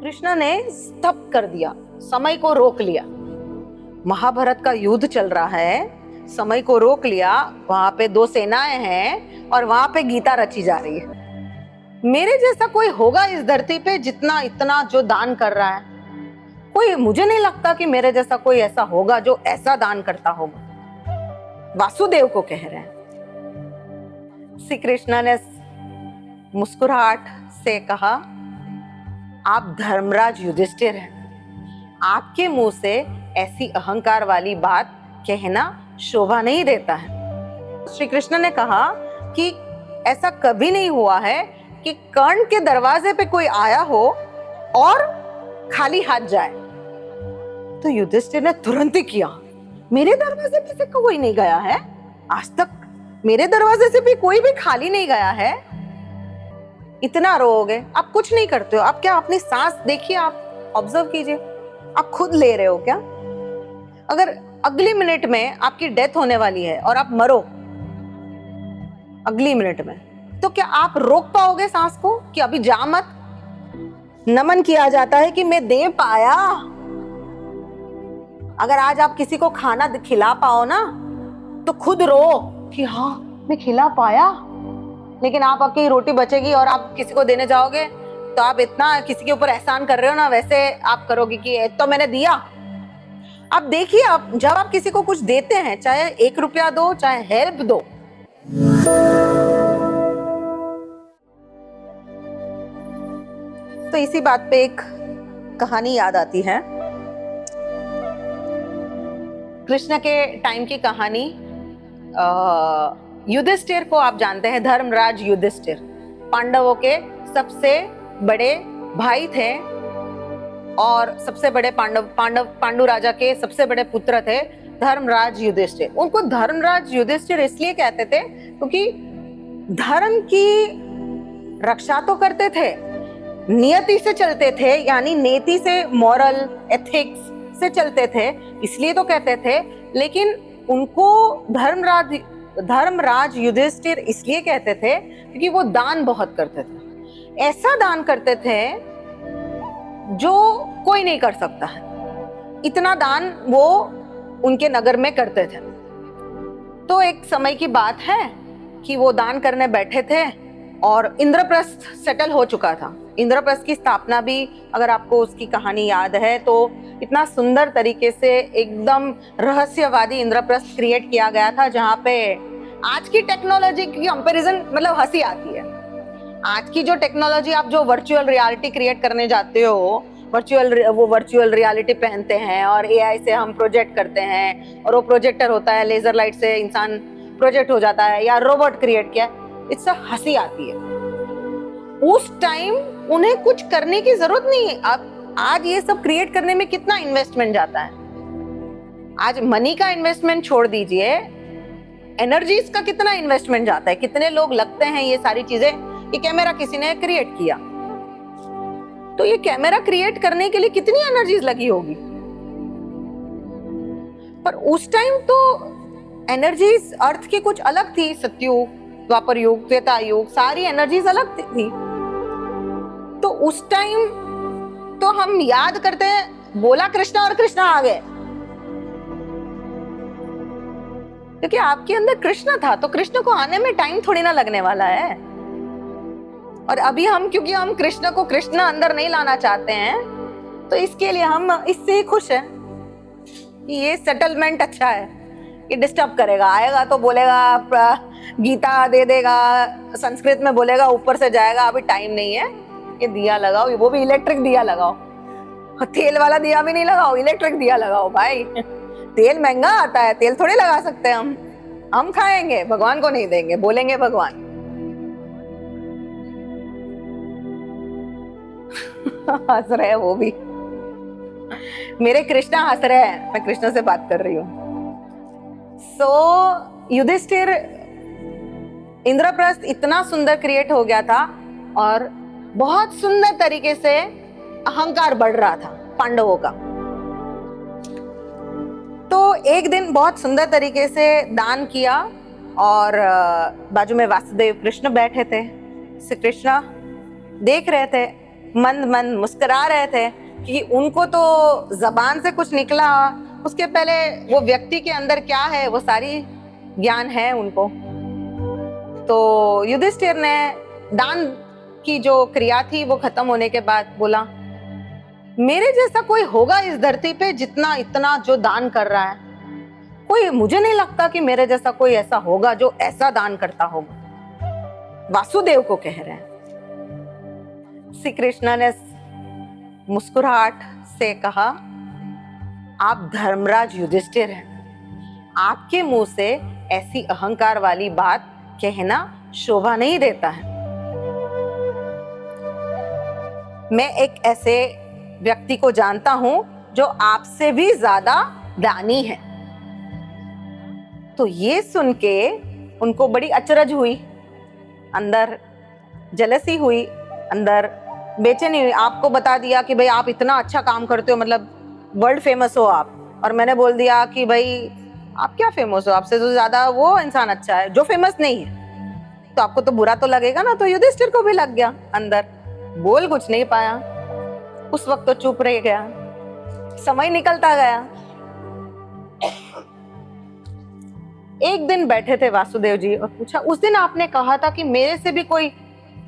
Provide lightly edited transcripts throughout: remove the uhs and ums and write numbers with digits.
कृष्ण ने स्तब्ध कर दिया, समय को रोक लिया। महाभारत का युद्ध चल रहा है, समय को रोक लिया, वहां पे दो सेनाएं हैं और वहां पे गीता रची जा रही है। मेरे जैसा कोई होगा इस धरती पे जितना इतना जो दान कर रहा है? कोई, मुझे नहीं लगता कि मेरे जैसा कोई ऐसा होगा जो ऐसा दान करता होगा। वासुदेव को कह रहे हैं। श्री कृष्ण ने मुस्कुराहट से कहा, आप धर्मराज युधिष्ठिर हैं, आपके मुंह से ऐसी अहंकार वाली बात कहना शोभा नहीं देता है। श्री कृष्ण ने कहा कि ऐसा कभी नहीं हुआ है कि कर्ण के दरवाजे पे कोई आया हो और खाली हाथ जाए। तो युधिष्ठिर ने तुरंत ही किया, मेरे दरवाजे पे से कोई नहीं गया है, आज तक मेरे दरवाजे से भी कोई भी खाली नहीं गया है। इतना रोओगे, आप कुछ नहीं करते हो, आप क्या अपनी सांस देखिए, आप ऑब्जर्व कीजिए, आप खुद ले रहे हो क्या? अगर अगली मिनट में आपकी डेथ होने वाली है और आप मरो अगली मिनट में, तो क्या आप रोक पाओगे सांस को कि अभी जा मत? नमन किया जाता है कि मैं दे पाया। अगर आज आप किसी को खाना खिला पाओ ना, तो खुद रो कि हाँ मैं खिला पाया। लेकिन आप आपकी रोटी बचेगी और आप किसी को देने जाओगे तो आप इतना किसी के ऊपर एहसान कर रहे हो ना, वैसे आप करोगे कि तो मैंने दिया। आप देखिए, आप जब आप किसी को कुछ देते हैं, चाहे 1 रुपया दो, चाहे हेल्प दो, तो इसी बात पे एक कहानी याद आती है। कृष्ण के टाइम की कहानी। युधिष्ठिर को आप जानते हैं, धर्मराज युधिष्ठिर पांडवों के सबसे बड़े भाई थे और सबसे बड़े पांडु राजा के सबसे बड़े पुत्र थे धर्मराज युधिष्ठिर। उनको धर्मराज युधिष्ठिर इसलिए कहते थे क्योंकि धर्म की रक्षा तो करते थे, नियति से चलते थे, यानी नीति से, मॉरल एथिक्स से चलते थे, इसलिए तो कहते थे। लेकिन उनको धर्मराज युधिष्ठिर इसलिए कहते थे क्योंकि वो दान बहुत करते थे। ऐसा दान करते थे जो कोई नहीं कर सकता है, इतना दान वो उनके नगर में करते थे। तो एक समय की बात है कि वो दान करने बैठे थे और इंद्रप्रस्थ सेटल हो चुका था। इंद्रप्रस्थ की स्थापना भी, अगर आपको उसकी कहानी याद है, तो इतना सुंदर तरीके से एकदम रहस्यवादी इंद्रप्रस्थ क्रिएट किया गया था, जहाँ पे आज की टेक्नोलॉजी की कंपैरिजन मतलब हंसी आती है। आज की जो टेक्नोलॉजी, आप जो वर्चुअल रियलिटी क्रिएट करने जाते हो, वर्चुअल रियलिटी पहनते हैं और एआई से हम प्रोजेक्ट करते हैं और वो प्रोजेक्टर होता है, लेजर लाइट से इंसान प्रोजेक्ट हो जाता है या रोबोट क्रिएट किया, इससे हंसी आती है। उस टाइम उन्हें कुछ करने की जरूरत नहीं है। अब आज ये सब क्रिएट करने में कितना इन्वेस्टमेंट जाता है। आज मनी का इन्वेस्टमेंट छोड़ दीजिए, एनर्जीज का कितना इन्वेस्टमेंट जाता है, कितने लोग लगते हैं ये सारी चीजें। ये कैमरा किसी ने क्रिएट किया, तो ये कैमरा क्रिएट करने के लिए कितनी एनर्जीज लगी होगी। पर उस टाइम तो एनर्जीज अर्थ की कुछ अलग थी। सतयुग, द्वापर युग, त्रेता युग, सारी एनर्जीज अलग थी। तो उस टाइम तो हम याद करते हैं, बोला कृष्ण और कृष्ण आ गए, क्योंकि आपके अंदर कृष्ण था, तो कृष्ण को आने में टाइम थोड़ी ना लगने वाला है। और अभी हम, क्योंकि हम कृष्ण को कृष्ण अंदर नहीं लाना चाहते हैं, तो इसके लिए हम इससे ही खुश हैं कि ये सेटलमेंट अच्छा है। ये डिस्टर्ब करेगा, आएगा तो बोलेगा गीता दे देगा, संस्कृत में बोलेगा, ऊपर से जाएगा, अभी टाइम नहीं है, ये दिया लगाओ, वो भी इलेक्ट्रिक दिया लगाओ, तेल वाला दिया भी नहीं लगाओ, इलेक्ट्रिक दिया लगाओ। भाई तेल महंगा आता है, तेल थोड़े लगा सकते हैं हम खाएंगे, भगवान को नहीं देंगे, बोलेंगे भगवान। हंस रहे हैं वो भी, मेरे कृष्णा हंस रहे हैं, मैं कृष्ण से बात कर रही हूँ। युधिष्ठिर, इंद्रप्रस्थ इतना सुंदर क्रिएट हो गया था और बहुत सुंदर तरीके से अहंकार बढ़ रहा था पांडवों का। तो एक दिन बहुत सुंदर तरीके से दान किया और बाजू में वासुदेव कृष्ण बैठे थे। श्री कृष्ण देख रहे थे मंद मंद मुस्कुरा रहे थे कि उनको तो जबान से कुछ निकला, उसके पहले वो व्यक्ति के अंदर क्या है वो सारी ज्ञान है उनको। तो युधिष्ठिर ने दान की जो क्रिया थी वो खत्म होने के बाद बोला, मेरे जैसा कोई होगा इस धरती पे जितना इतना जो दान कर रहा है? कोई, मुझे नहीं लगता कि मेरे जैसा कोई ऐसा होगा जो ऐसा दान करता होगा। वासुदेव को कह रहे हैं। श्री कृष्ण ने मुस्कुराहट से कहा, आप धर्मराज युधिष्ठिर हैं, आपके मुंह से ऐसी अहंकार वाली बात कहना शोभा नहीं देता है। मैं एक ऐसे व्यक्ति को जानता हूं जो आपसे भी ज्यादा दानी है। तो ये सुन के उनको बड़ी अचरज हुई, अंदर जलसी हुई, अंदर बेचैनी हुई। आपको बता दिया कि भाई आप इतना अच्छा काम करते हो, मतलब वर्ल्ड फेमस हो आप, और मैंने बोल दिया कि भाई आप क्या फेमस हो, आपसे तो ज्यादा वो इंसान अच्छा है जो फेमस नहीं है, तो आपको तो बुरा तो लगेगा ना। तो युधिष्ठिर को भी लग गया अंदर, बोल कुछ नहीं पाया, उस वक्त तो चुप रह गया। समय निकलता गया। एक दिन बैठे थे वासुदेव जी और पूछा, उस दिन आपने कहा था कि मेरे से भी कोई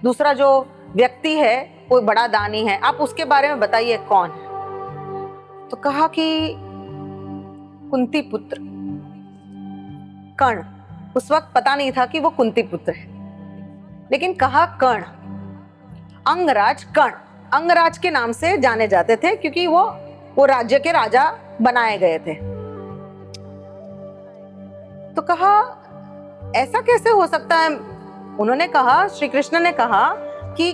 दूसरा जो व्यक्ति है कोई बड़ा दानी है, आप उसके बारे में बताइए कौन है। तो कहा कि कुंती पुत्र कर्ण। उस वक्त पता नहीं था कि वो कुंती पुत्र है, लेकिन कहा कर्ण, अंगराज कर्ण, अंगराज के नाम से जाने जाते थे क्योंकि वो राज्य के राजा बनाए गए थे। तो कहा ऐसा कैसे हो सकता है? उन्होंने कहा, श्री कृष्ण ने कहा कि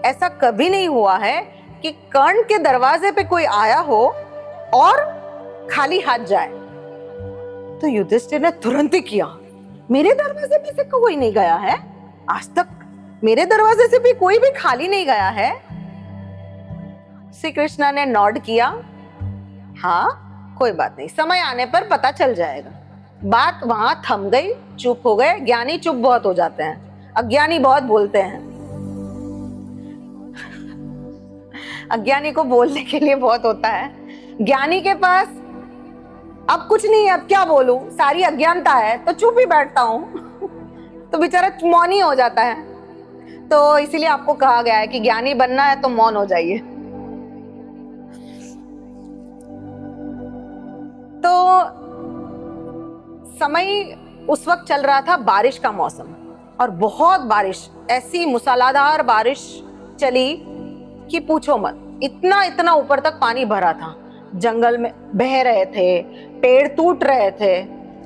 ऐसा कभी नहीं हुआ है कि कर्ण के दरवाजे पे कोई आया हो और खाली हाथ जाए। तो युधिष्ठिर ने तुरंत ही किया, मेरे दरवाजे पे से कोई नहीं गया है, आज तक मेरे दरवाजे से भी कोई भी खाली नहीं गया है। श्री कृष्ण ने नॉड किया, हाँ कोई बात नहीं, समय आने पर पता चल जाएगा। बात वहां थम गई, चुप हो गए। ज्ञानी चुप बहुत हो जाते हैं, अज्ञानी बहुत बोलते हैं। अज्ञानी को बोलने के लिए बहुत होता है, ज्ञानी के पास अब कुछ नहीं है, अब क्या बोलूं, सारी अज्ञानता है, तो चुप ही बैठता हूं। तो बेचारा मौन ही हो जाता है। तो इसीलिए आपको कहा गया है कि ज्ञानी बनना है तो मौन हो जाइए। तो समय उस वक्त चल रहा था बारिश का मौसम, और बहुत बारिश, ऐसी मूसलाधार बारिश चली कि पूछो मत। इतना इतना ऊपर तक पानी भरा था, जंगल में बह रहे थे, पेड़ टूट रहे थे।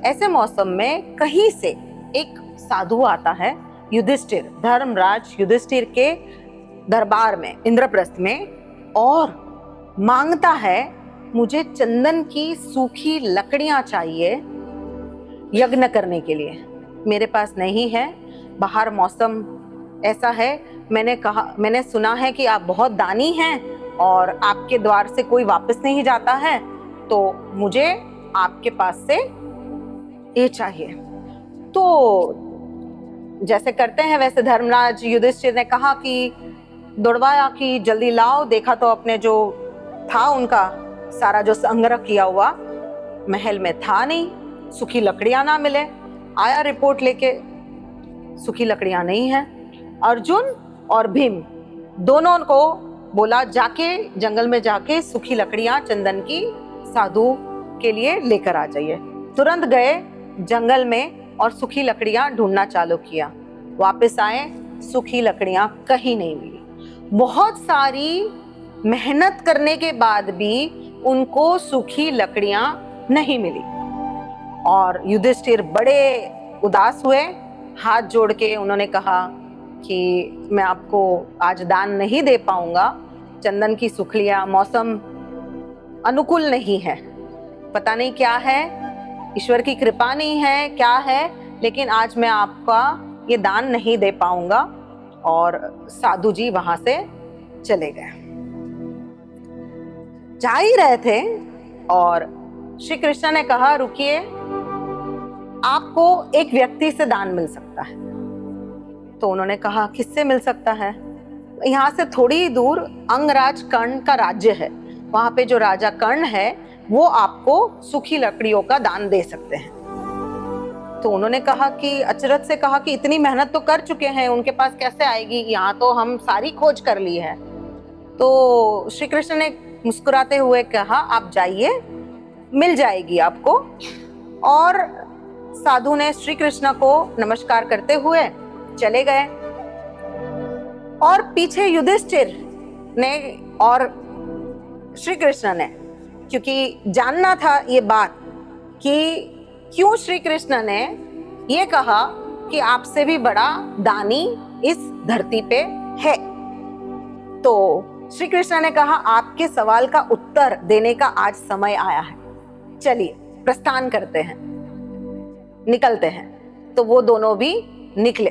ऐसे मौसम में कहीं से एक साधु आता है, युधिष्ठिर, धर्मराज युधिष्ठिर के दरबार में, इंद्रप्रस्थ में, और मांगता है, मुझे चंदन की सूखी लकड़ियां चाहिए यज्ञ करने के लिए, मेरे पास नहीं है, बाहर मौसम ऐसा है, मैंने सुना है कि आप बहुत दानी हैं और आपके द्वार से कोई वापस नहीं जाता है, तो मुझे आपके पास से ये चाहिए। तो जैसे करते हैं वैसे धर्मराज युधिष्ठिर ने कहा कि दौड़वाया कि जल्दी लाओ। देखा तो अपने जो था उनका सारा जो संग्रह किया हुआ महल में था नहीं, सूखी लकड़ियां ना मिले। आया रिपोर्ट लेके, सूखी लकड़ियां नहीं है। अर्जुन और भीम दोनों को बोला, जाके जंगल में जाके सूखी लकड़ियां चंदन की साधु के लिए लेकर आ जाइए। तुरंत गए जंगल में और सूखी लकड़ियां ढूंढना चालू किया। वापस आए, सूखी लकड़ियां कहीं नहीं मिली। बहुत सारी मेहनत करने के बाद भी उनको सूखी लकड़ियां नहीं मिली और युधिष्ठिर बड़े उदास हुए। हाथ जोड़ के उन्होंने कहा कि मैं आपको आज दान नहीं दे पाऊंगा, चंदन की सूखलियां, मौसम अनुकूल नहीं है, पता नहीं क्या है, ईश्वर की कृपा नहीं है क्या है, लेकिन आज मैं आपका ये दान नहीं दे पाऊंगा। और साधु जी वहां से चले गए। जा ही रहे थे और श्री कृष्ण ने कहा, रुकिए, आपको एक व्यक्ति से दान मिल सकता है। तो उन्होंने कहा, किससे मिल सकता है? यहाँ से थोड़ी दूर अंगराज कर्ण का राज्य है, वहां पे जो राजा कर्ण है वो आपको सूखी लकड़ियों का दान दे सकते हैं। तो उन्होंने कहा कि अचरज से कहा कि इतनी मेहनत तो कर चुके हैं, उनके पास कैसे आएगी, यहाँ तो हम सारी खोज कर ली है। तो श्री कृष्ण ने मुस्कुराते हुए कहा आप जाइए, मिल जाएगी आपको। और साधु ने श्री कृष्ण को नमस्कार करते हुए चले गए। और पीछे युधिष्ठिर ने और श्री कृष्ण ने, क्योंकि जानना था ये बात कि क्यों श्री कृष्ण ने ये कहा कि आपसे भी बड़ा दानी इस धरती पे है। तो श्री कृष्ण ने कहा आपके सवाल का उत्तर देने का आज समय आया है, चलिए प्रस्थान करते हैं, निकलते हैं। तो वो दोनों भी निकले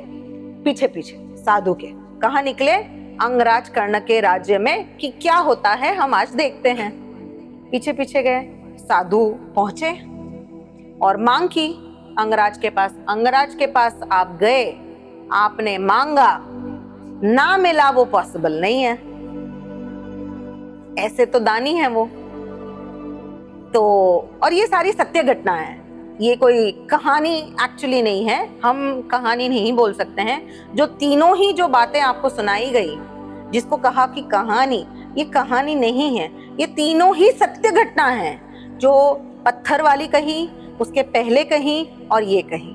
पीछे पीछे साधु के। कहाँ निकले? अंगराज कर्ण के राज्य में कि क्या होता है हम आज देखते हैं। पीछे पीछे गए, साधु पहुंचे और मांग की अंगराज के पास। अंगराज के पास आप गए, आपने मांगा, ना मिला वो पॉसिबल नहीं है, ऐसे तो दानी है वो। तो और ये सारी सत्य घटना है, ये कोई कहानी एक्चुअली नहीं है, हम कहानी नहीं बोल सकते हैं। जो तीनों ही जो बातें आपको सुनाई गई, जिसको कहा कि कहानी, ये कहानी नहीं है, ये तीनों ही सत्य घटना है। जो पत्थर वाली कही, उसके पहले कहीं और ये कहीं,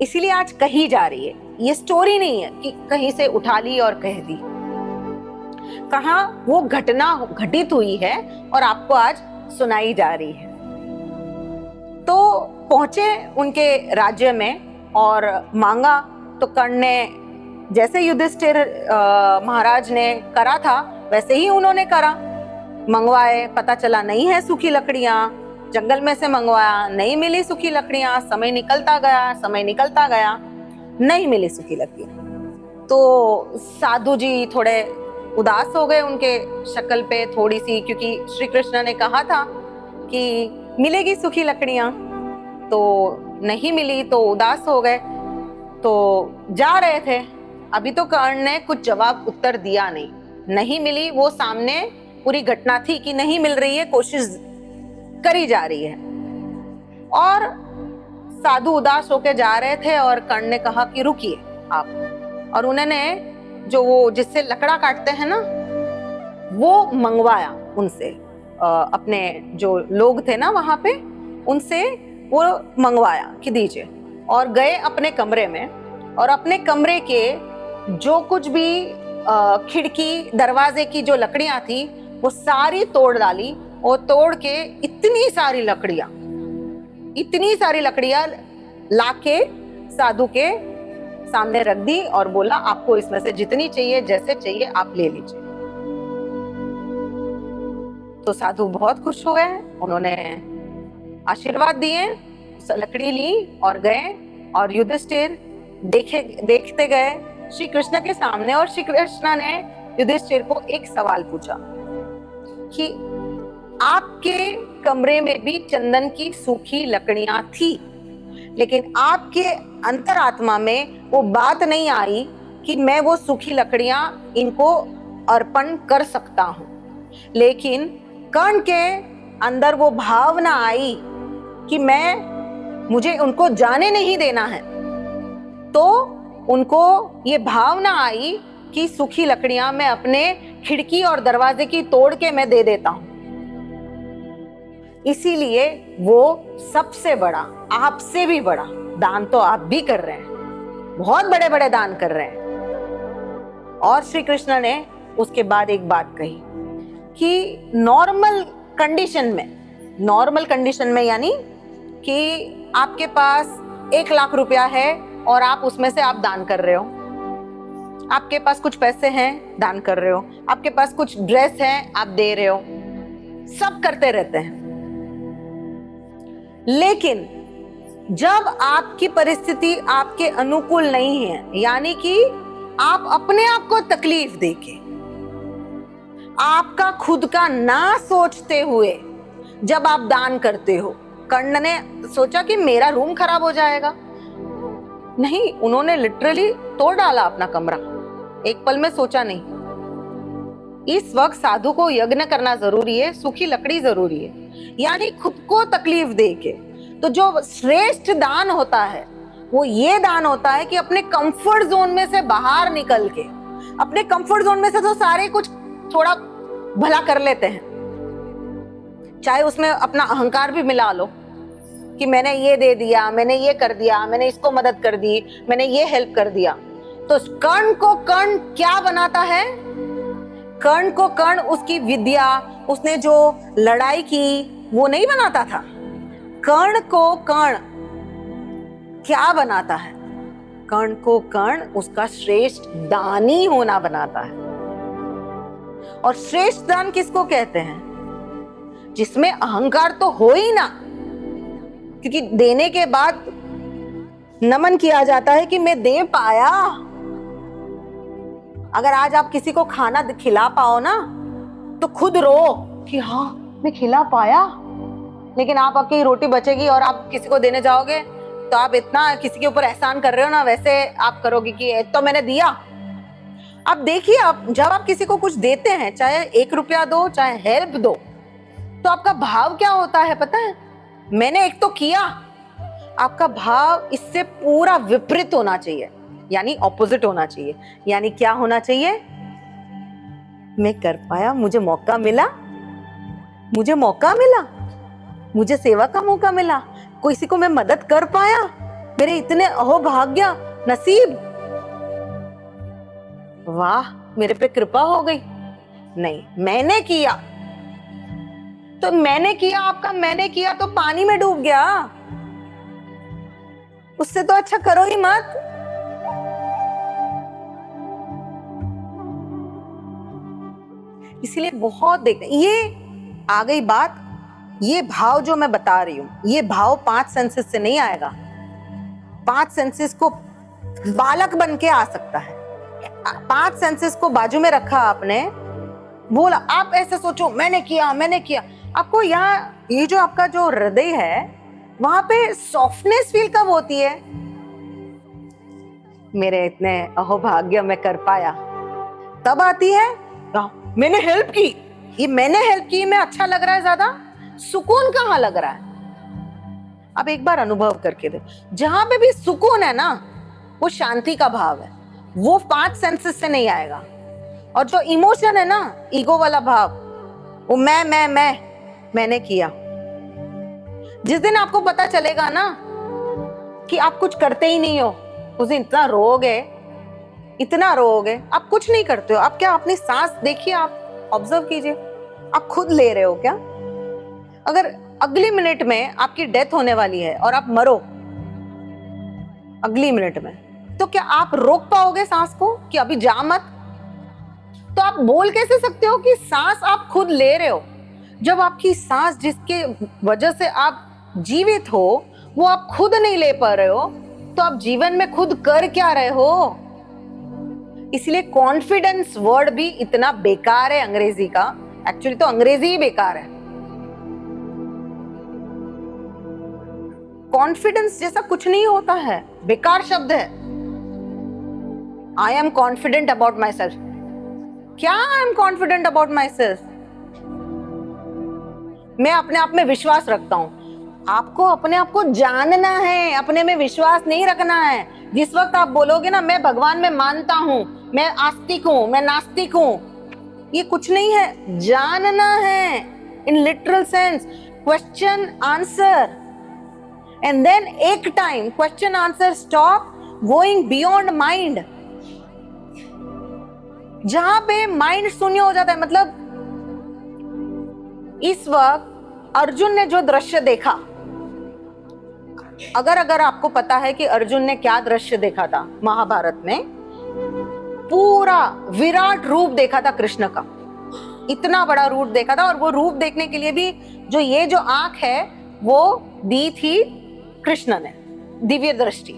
इसीलिए आज कही जा रही है। ये स्टोरी नहीं है कि कहीं से उठा ली और कह दी, कहाँ वो घटना घटित हुई है और आपको आज सुनाई जा रही है। तो पहुंचे उनके राज्य में और मांगा। तो कर्ण ने जैसे युधिष्ठिर महाराज ने करा था वैसे ही उन्होंने करा, मंगवाए, पता चला नहीं है सूखी लकड़ियां, जंगल में से मंगवाया, नहीं मिली सूखी लकड़ियां, समय निकलता गया, नहीं मिली सूखी लकड़ियां। तो साधु जी थोड़े उदास हो गए, उनके शक्ल पे थोड़ी सी, क्योंकि श्री कृष्ण ने कहा था कि मिलेगी सूखी लकड़ियां, तो नहीं मिली तो उदास हो गए। तो जा रहे थे, अभी तो कर्ण ने कुछ जवाब उत्तर दिया नहीं मिली, वो सामने पूरी घटना थी कि नहीं मिल रही है, कोशिश करी जा रही है। और साधु उदास होके जा रहे थे और कर्ण ने कहा कि रुकिए आप, और उन्होंने जो वो जिससे लकड़ा काटते हैं ना, वो मंगवाया उनसे, अपने जो लोग थे ना वहां पे, उनसे वो मंगवाया कि दीजिए। और गए अपने कमरे में, और अपने कमरे के जो कुछ भी खिड़की दरवाजे की जो लकड़ियां थी वो सारी तोड़ डाली, और तोड़ के इतनी सारी लकड़ियां लाके साधु के सामने रख दी और बोला आपको इसमें से जितनी चाहिए, जैसे चाहिए आप ले लीजिए। तो साधु बहुत खुश हुए, उन्होंने आशीर्वाद दिए, लकड़ी ली और गए। और युधिष्ठिर देखते गए श्री कृष्ण के सामने, और श्री कृष्ण ने युधिष्ठिर को एक सवाल पूछा कि आपके कमरे में भी चंदन की सूखी लकड़ियां थी, लेकिन आपके अंतरात्मा में वो बात नहीं आई कि मैं वो सूखी लकड़ियां इनको अर्पण कर सकता हूं। लेकिन कर्ण के अंदर वो भावना आई कि मुझे उनको जाने नहीं देना है। तो उनको ये भावना आई कि सूखी लकड़ियां मैं अपने खिड़की और दरवाजे की तोड़ के मैं दे देता हूं। इसीलिए वो सबसे बड़ा, आपसे भी बड़ा दान तो आप भी कर रहे हैं, बहुत बड़े बड़े दान कर रहे हैं। और श्री कृष्ण ने उसके बाद एक बात कही कि नॉर्मल कंडीशन में यानी कि आपके पास 1 लाख रुपया है और आप उसमें से आप दान कर रहे हो, आपके पास कुछ पैसे हैं दान कर रहे हो, आपके पास कुछ ड्रेस है आप दे रहे हो, सब करते रहते हैं। लेकिन जब आपकी परिस्थिति आपके अनुकूल नहीं है, यानी कि आप अपने आप को तकलीफ देके, आपका खुद का ना सोचते हुए जब आप दान करते हो, कर्ण ने सोचा कि मेरा रूम खराब हो जाएगा, नहीं, उन्होंने लिटरली तोड़ डाला अपना कमरा एक पल में सोचा नहीं। इस वक्त साधु को यज्ञ करना जरूरी है, सूखी लकड़ी जरूरी है, यानी खुद को तकलीफ दे के। तो जो श्रेष्ठ दान होता है वो ये दान होता है कि अपने कंफर्ट जोन में से बाहर निकल के, अपने कंफर्ट जोन में से तो सारे कुछ थोड़ा भला कर लेते हैं, चाहे उसमें अपना अहंकार भी मिला लो कि मैंने ये दे दिया, मैंने ये कर दिया, मैंने इसको मदद कर दी, मैंने ये हेल्प कर दिया। तो कर्ण को कर्ण क्या बनाता है? कर्ण को कर्ण उसकी विद्या, उसने जो लड़ाई की वो नहीं बनाता था। कर्ण को कर्ण क्या बनाता है? कर्ण को कर्ण उसका श्रेष्ठ दानी होना बनाता है। और श्रेष्ठ दान किसको कहते हैं? जिसमें अहंकार तो हो ही ना, क्योंकि देने के बाद नमन किया जाता है कि मैं दे पाया। अगर आज आप किसी को खाना खिला पाओ ना तो खुद रो कि हाँ मैं खिला पाया, लेकिन आप आपकी रोटी बचेगी और आप किसी को देने जाओगे तो आप इतना किसी के ऊपर एहसान कर रहे हो ना, वैसे आप करोगे कि तो मैंने दिया। अब देखिए, आप जब आप किसी को कुछ देते हैं, चाहे 1 रुपया दो चाहे हेल्प दो, तो आपका भाव क्या होता है पता है? मैंने एक तो किया। आपका भाव इससे पूरा विपरीत होना चाहिए, यानी ऑपोजिट होना चाहिए। यानी क्या होना चाहिए? मैं कर पाया, मुझे मौका मिला, मुझे मौका मिला, मुझे सेवा का मौका मिला, किसी को मैं मदद कर पाया, मेरे इतने अहोभाग्य नसीब, वाह मेरे पे कृपा हो गई। नहीं, मैंने किया। तो मैंने किया, आपका मैंने किया तो पानी में डूब गया, उससे तो अच्छा करो ही मत। इसीलिए बहुत देखते, ये आ गई बात। ये भाव जो मैं बता रही हूं, ये भाव 5 सेंसेस से नहीं आएगा। 5 सेंसेस को बालक बन के आ सकता है। 5 सेंसेस को बाजू में रखा आपने, बोला आप ऐसे सोचो मैंने किया मैंने किया। आपको यहाँ ये जो आपका जो हृदय है वहां पे सॉफ्टनेस फील कब होती है? मेरे इतने अहोभाग्य मैं कर पाया, तब आती है। मैंने हेल्प की, ये मैंने हेल्प की, मैं अच्छा लग रहा है, ज्यादा सुकून कहाँ लग रहा है? अब एक बार अनुभव करके दे, जहां पे भी सुकून है ना वो शांति का भाव है, वो 5 सेंसेस से नहीं आएगा। और जो इमोशन है ना, ईगो वाला भाव, वो मैंने किया। जिस दिन आपको पता चलेगा ना कि आप कुछ करते ही नहीं हो, उस दिन इतना रोओगे। आप कुछ नहीं करते हो। आप क्या अपनी सांस देखिए, आप ऑब्जर्व कीजिए, आप खुद ले रहे हो क्या? अगर अगली मिनट में आपकी डेथ होने वाली है और आप मरो अगली मिनट में, तो क्या आप रोक पाओगे सांस को कि अभी जा मत? तो आप बोल कैसे सकते हो कि सांस आप खुद ले रहे हो, जब आपकी सांस जिसके वजह से आप जीवित हो वो आप खुद नहीं ले पा रहे हो? तो आप जीवन में खुद कर क्या रहे हो? इसलिए कॉन्फिडेंस वर्ड भी इतना बेकार है अंग्रेजी का। एक्चुअली तो अंग्रेजी ही बेकार है। कॉन्फिडेंस जैसा कुछ नहीं होता है, बेकार शब्द है। I am confident about myself. क्या I am confident about myself? मैं अपने आप में विश्वास रखता हूं। आपको अपने आप को जानना है, अपने में विश्वास नहीं रखना है। जिस वक्त आप बोलोगे ना मैं भगवान में मानता हूं, मैं आस्तिक हूं, मैं नास्तिक हूं, ये कुछ नहीं है, जानना है in literal sense. Question answer, and then एक time question answer stop going beyond mind. जहां पे माइंड शून्य हो जाता है, मतलब इस वक्त अर्जुन ने जो दृश्य देखा, अगर आपको पता है कि अर्जुन ने क्या दृश्य देखा था महाभारत में, पूरा विराट रूप देखा था कृष्ण का, इतना बड़ा रूप देखा था। और वो रूप देखने के लिए भी जो आंख है वो दी थी कृष्ण ने, दिव्य दृष्टि,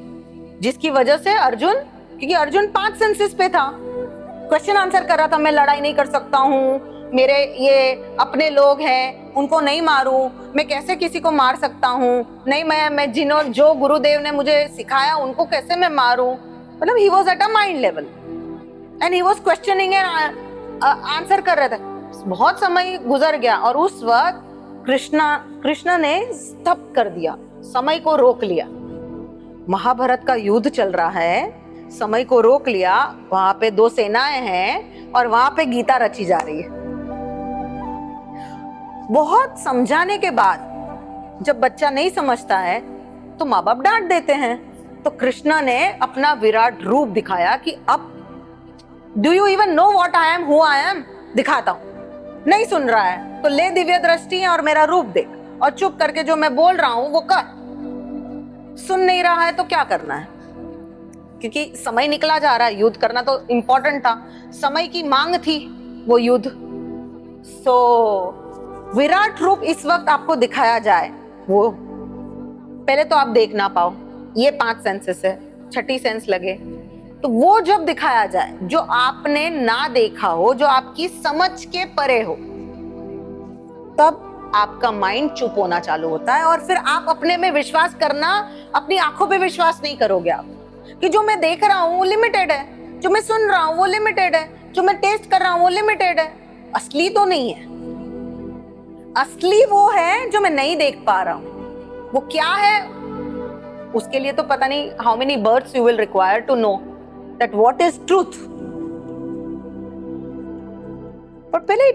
जिसकी वजह से अर्जुन, क्योंकि अर्जुन 5 सेंसेस पे था, क्वेश्चन आंसर कर रहा था। मैं लड़ाई नहीं कर सकता हूँ, मेरे ये अपने लोग हैं, उनको नहीं मारूं, मैं कैसे किसी को मार सकता हूँ, नहीं मैं जो गुरुदेव ने मुझे सिखाया उनको कैसे मैं मारूं। मतलब he was at a mind level. And he was questioning and answer कर रहे थे। बहुत समय गुजर गया और उस वक्त कृष्ण ने स्तब्ध कर दिया, समय को रोक लिया। महाभारत का युद्ध चल रहा है, समय को रोक लिया, वहां पे दो सेनाएं हैं और वहां पे गीता रची जा रही है। बहुत समझाने के बाद जब बच्चा नहीं समझता है तो माँ बाप डांट देते हैं। तो कृष्ण ने अपना विराट रूप दिखाया कि अब do you even know what I am, who I am, दिखाता हूं। नहीं सुन रहा है तो ले दिव्य दृष्टि और मेरा रूप देख, और चुप करके जो मैं बोल रहा हूं वो कर। सुन नहीं रहा है तो क्या करना है, क्योंकि समय निकला जा रहा है, युद्ध करना तो इंपॉर्टेंट था, समय की मांग थी वो युद्ध। सो विराट रूप इस वक्त आपको दिखाया जाए, वो पहले तो आप देख ना पाओ, ये 5 सेंसेस है, छठी सेंस लगे, तो वो जब दिखाया जाए जो आपने ना देखा हो, जो आपकी समझ के परे हो, तब आपका माइंड चुप होना चालू होता है और फिर आप अपने में विश्वास करना, अपनी आंखों पे विश्वास नहीं करोगे आप, कि जो मैं देख रहा हूं वो लिमिटेड है, जो मैं सुन रहा हूं वो लिमिटेड है, जो मैं टेस्ट कर रहा हूं वो लिमिटेड है। असली तो नहीं है, असली वो है जो मैं नहीं देख पा रहा हूं। वो क्या है, उसके लिए तो पता नहीं how many births you will require to know that what is truth. पर पहले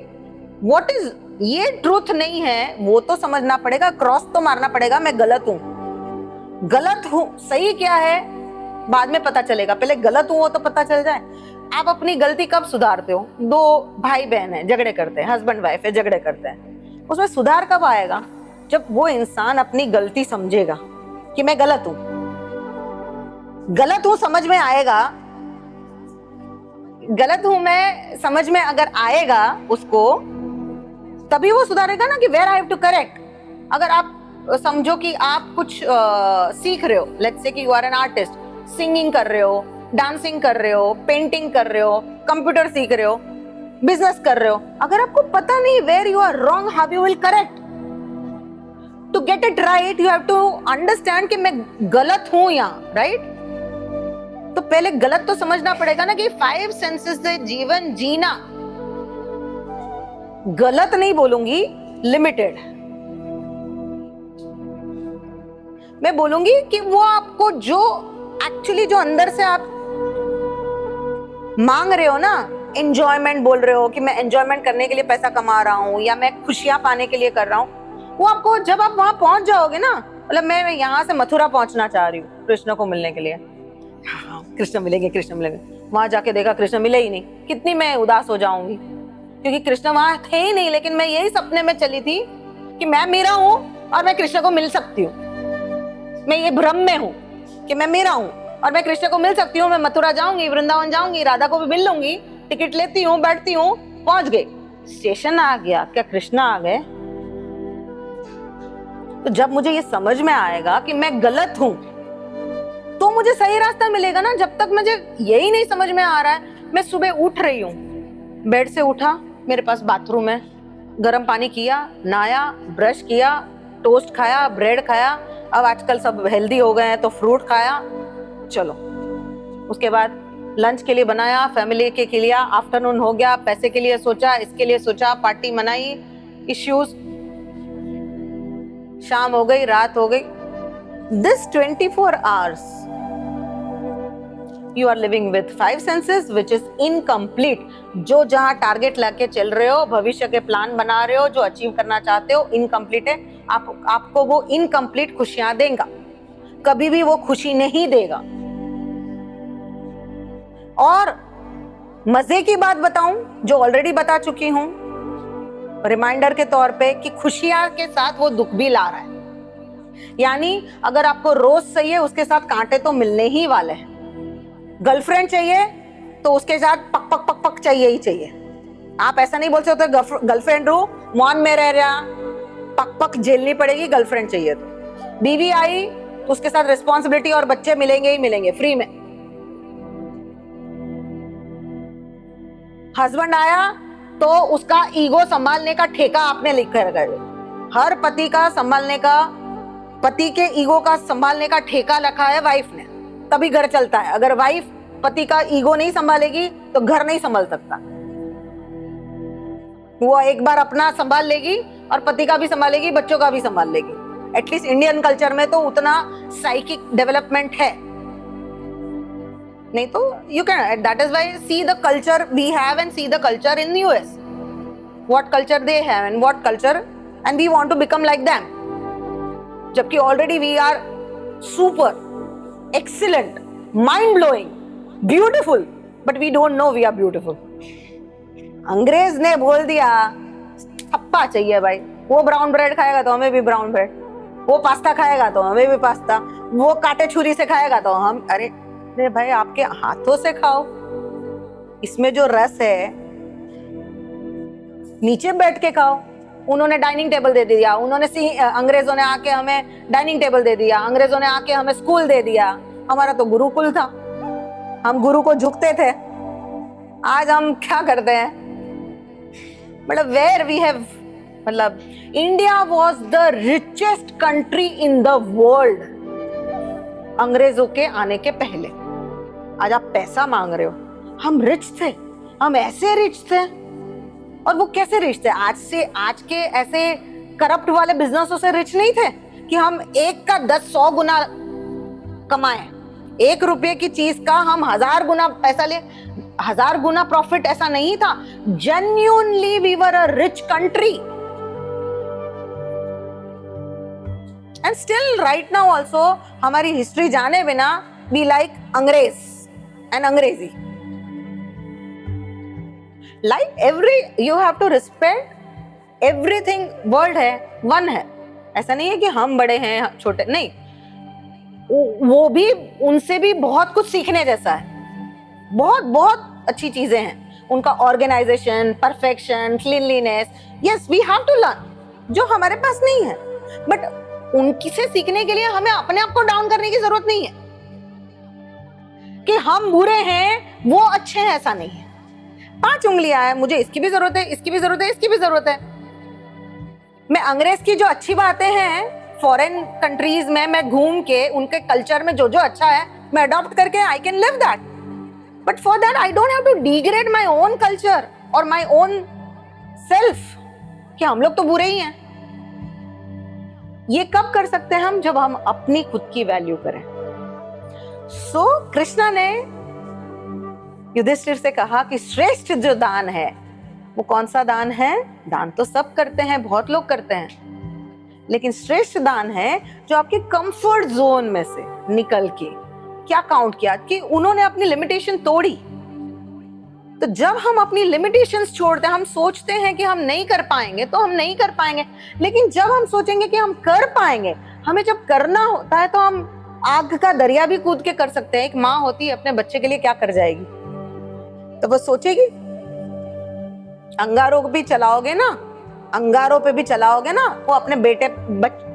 व्हाट इज, ये ट्रूथ नहीं है वो तो समझना पड़ेगा, क्रॉस तो मारना पड़ेगा, मैं गलत हूं, गलत हूं, सही क्या है बाद में पता चलेगा, पहले गलत हूं वो तो पता चल जाए। आप अपनी गलती कब सुधारते हो? 2 भाई बहन है, झगड़े करते हैं, हस्बैंड वाइफ है, झगड़े करते हैं, उसमें सुधार कब आएगा? जब वो इंसान अपनी गलती समझेगा कि मैं गलत हूं, गलत हूं समझ में आएगा, गलत हूं मैं समझ में अगर आएगा उसको, तभी वो सुधारेगा ना कि where I have to correct. अगर आप समझो कि आप कुछ सीख रहे हो, लेट्स से कि you are an artist, singing कर रहे हो, डांसिंग कर रहे हो, पेंटिंग कर रहे हो, कंप्यूटर सीख रहे हो, बिजनेस कर रहे हो, अगर आपको पता नहीं where you are wrong, how you will correct? To get it right you have to understand कि मैं गलत हूं यहाँ, राइट? तो पहले गलत तो समझना पड़ेगा ना कि 5 सेंसेस से जीवन जीना, गलत नहीं बोलूंगी, लिमिटेड। मैं बोलूंगी कि वो आपको जो एक्चुअली जो अंदर से आप मांग रहे हो ना, एंजॉयमेंट बोल रहे हो कि मैं एंजॉयमेंट करने के लिए पैसा कमा रहा हूं या मैं खुशियां पाने के लिए कर रहा हूं, वो आपको जब आप वहां पहुंच जाओगे ना, मतलब मैं यहां से मथुरा पहुंचना चाह रही हूँ कृष्ण को मिलने के लिए, कृष्ण मिलेंगे, कृष्ण मिलेंगे, वहां जाके देखा कृष्ण मिले ही नहीं, कितनी मैं उदास हो जाऊंगी, क्योंकि कृष्ण वहां थे ही नहीं, लेकिन मैं यही सपने में चली थी कि मैं मीरा हूं और मैं कृष्ण को मिल सकती हूँ, मैं ये भ्रम में हूं कि मैं मीरा हूं और मैं कृष्ण को मिल सकती हूँ, मैं मथुरा जाऊंगी, वृंदावन जाऊंगी, राधा को भी मिल लूंगी, टिकट लेती हूँ, बैठती हूँ, पहुंच गई, स्टेशन आ गया, क्या कृष्ण आ गए? तो जब मुझे ये समझ में आएगा कि मैं गलत हूं, तो मुझे सही रास्ता मिलेगा ना। जब तक मुझे यही नहीं समझ में आ रहा है, मैं सुबह उठ रही हूँ, बेड से उठा, मेरे पास बाथरूम है, गर्म पानी किया, नहाया, ब्रश किया, टोस्ट खाया, ब्रेड खाया, अब आजकल सब हेल्दी हो गए हैं तो फ्रूट खाया, चलो। उसके बाद लंच के लिए बनाया, फैमिली के लिए, आफ्टरनून हो गया, पैसे के लिए सोचा, इसके लिए सोचा, पार्टी मनाई, इश्यूज, शाम हो गई, रात हो गई। This 24 hours you are living with 5 senses which is incomplete। जो जहां टारगेट लेके चल रहे हो, भविष्य के प्लान बना रहे हो, जो अचीव करना चाहते हो, इनकम्प्लीट है। आपको वो इनकम्प्लीट खुशियां देगा, कभी भी वो खुशी नहीं देगा। और मजे की बात बताऊं, जो ऑलरेडी बता चुकी हूं रिमाइंडर के तौर पे, कि खुशियां के साथ वो दुख भी ला रहा है। यानी अगर आपको रोज चाहिए, उसके साथ कांटे तो मिलने ही वाले हैं। गर्लफ्रेंड चाहिए तो उसके साथ पक पक पक पक चाहिए ही चाहिए। आप ऐसा नहीं बोल सकते गर्लफ्रेंड रू मॉन में रह रहा, पक पक झेलनी पड़ेगी, गर्लफ्रेंड चाहिए तो। बीवी आई तो उसके साथ रिस्पॉन्सिबिलिटी और बच्चे मिलेंगे ही मिलेंगे फ्री में। हस्बैंड आया तो उसका ईगो संभालने का ठेका आपने लिख कर गए। हर पति का संभालने का, पति के ईगो का संभालने का ठेका रखा है वाइफ ने, तभी घर चलता है। अगर वाइफ पति का ईगो नहीं संभालेगी तो घर नहीं संभाल सकता। वो एक बार अपना संभाल लेगी और पति का भी संभालेगी, बच्चों का भी संभाल लेगी। एटलीस्ट इंडियन कल्चर में तो उतना साइकिक डेवलपमेंट है, नहीं तो you can, that is why see the culture we have and see the culture in US, what culture they have and what culture, and we want to become like them, जबकि already we are super excellent, mind blowing, beautiful, but we don't know we are beautiful. अंग्रेज ने बोल दिया थप्पा चाहिए भाई, वो brown bread खाएगा तो हमें भी ब्राउन ब्रेड, वो पास्ता खाएगा तो हमें भी पास्ता, वो कांटे छुरी से खाएगा तो हम, अरे भाई आपके हाथों से खाओ, इसमें जो रस है नीचे बैठ के खाओ। उन्होंने डाइनिंग टेबल दे दिया, अंग्रेजों ने आके हमें डाइनिंग टेबल दे दिया, अंग्रेजों ने आके हमें स्कूल दे दिया। हमारा तो गुरुकुल था, हम गुरु को झुकते थे। आज हम क्या करते हैं, मतलब वेयर वी हैव, मतलब India was the richest country in the world अंग्रेजों के आने के पहले। आज आप पैसा मांग रहे हो, हम रिच थे, हम ऐसे रिच थे। और वो कैसे रिच थे, आज के ऐसे करप्ट वाले बिजनेसों से रिच नहीं थे कि हम एक का 10-100 गुना कमाए, 1 रुपये की चीज का हम 1000 गुना पैसा ले, 1000 गुना प्रॉफिट, ऐसा नहीं था। Genuinely we were a rich country and still right now also हमारी हिस्ट्री जाने बिना वी लाइक अंग्रेज एंड अंग्रेजी। Like every, you have to respect everything. World है, वन है, ऐसा नहीं है कि हम बड़े हैं छोटे, नहीं, वो भी, उनसे भी बहुत कुछ सीखने जैसा है, बहुत बहुत अच्छी चीजें हैं उनका, organisation, perfection, cleanliness, yes we have to learn, जो हमारे पास नहीं है। बट उनकी से सीखने के लिए हमें अपने आप को डाउन करने की जरूरत नहीं है कि हम बुरे हैं वो अच्छे हैं, ऐसा नहीं है। 5 उंगलियां हैं, मुझे इसकी भी जरूरत है, इसकी भी जरूरत है, इसकी भी जरूरत है। मैं अंग्रेज की जो अच्छी बातें हैं फॉरेन कंट्रीज में मैं घूम के उनके कल्चर में जो जो अच्छा है मैं अडॉप्ट करके I can live that, but for that I don't have to degrade my own culture और माय ओन सेल्फ कि हम लोग तो बुरे ही हैं। ये कब कर सकते हैं हम, जब हम अपनी खुद की वैल्यू करें। सो कृष्णा ने युधिष्ठिर से कहा कि श्रेष्ठ जो दान है वो कौन सा दान है। दान तो सब करते हैं, बहुत लोग करते हैं, लेकिन श्रेष्ठ दान है जो आपके कंफर्ट जोन में से निकल के, क्या काउंट किया कि उन्होंने अपनी लिमिटेशन तोड़ी। तो जब हम अपनी लिमिटेशंस छोड़ते हैं, हम सोचते हैं कि हम नहीं कर पाएंगे तो हम नहीं कर पाएंगे, लेकिन जब हम सोचेंगे कि हम कर पाएंगे, हमें जब करना होता है तो हम आग का दरिया भी कूद के कर सकते हैं। एक माँ होती है अपने बच्चे के लिए क्या कर जाएगी, तो वो सोचेगी, अंगारों भी चलाओगे ना, अंगारों पे भी चलाओगे ना, वो अपने बेटे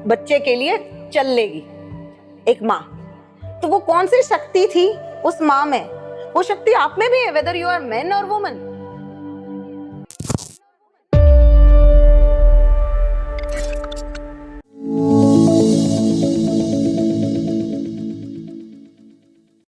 बच्चे के लिए चल लेगी एक माँ। तो वो कौन सी शक्ति थी उस माँ में, वो शक्ति आप में भी है, वेदर यू आर मैन और वुमन।